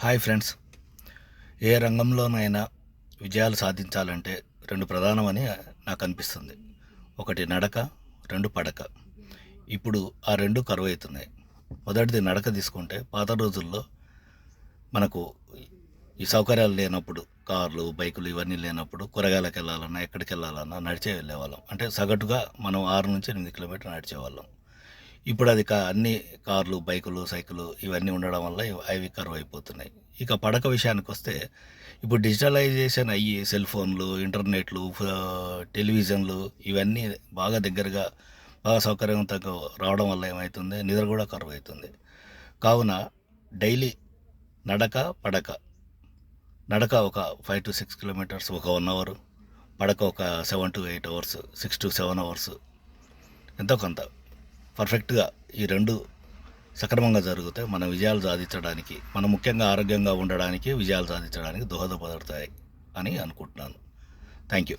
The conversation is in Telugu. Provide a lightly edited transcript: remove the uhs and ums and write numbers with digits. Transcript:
Hi friends. ఏ రంగంలోనైనా విజయాలు సాధించాలంటే రెండు ప్రధానమని నాకు అనిపిస్తుంది. ఒకటి నడక, రెండు పడక. ఇప్పుడు ఆ రెండు కరువవుతున్నాయి. మొదటిది నడక తీసుకుంటే, పాత రోజుల్లో మనకు ఈ సౌకర్యాలు లేనప్పుడు, కార్లు, బైకులు ఇవన్నీ లేనప్పుడు కూరగాయలకు వెళ్ళాలన్నా, ఎక్కడికి వెళ్ళాలన్నా నడిచే వెళ్ళేవాళ్ళం. అంటే సగటుగా మనం 6 నుంచి 8 కిలోమీటర్లు నడిచేవాళ్ళం. ఇప్పుడు అది అన్ని కార్లు, బైకులు, సైకిలు ఇవన్నీ ఉండడం వల్ల అవి కరువైపోతున్నాయి. ఇక పడక విషయానికొస్తే, ఇప్పుడు డిజిటలైజేషన్ అయ్యి సెల్ ఫోన్లు, ఇంటర్నెట్లు, టెలివిజన్లు ఇవన్నీ బాగా దగ్గరగా, బాగా సౌకర్యవంతంగా రావడం వల్ల ఏమవుతుంది, నిద్ర కూడా కరువవుతుంది. కావున డైలీ నడక, పడక. నడక ఒక 5 to 6 కిలోమీటర్స్ ఒక 1 అవర్, పడక ఒక 7 to 8 అవర్స్, 6 to 7 అవర్స్, ఎంతో కొంత పర్ఫెక్ట్గా ఈ రెండు సక్రమంగా జరిగితే మన విజయాలు సాధించడానికి, మనం ముఖ్యంగా ఆరోగ్యంగా ఉండడానికి, విజయాలు సాధించడానికి దోహదపడతాయి అని అనుకుంటున్నాను. Thank you.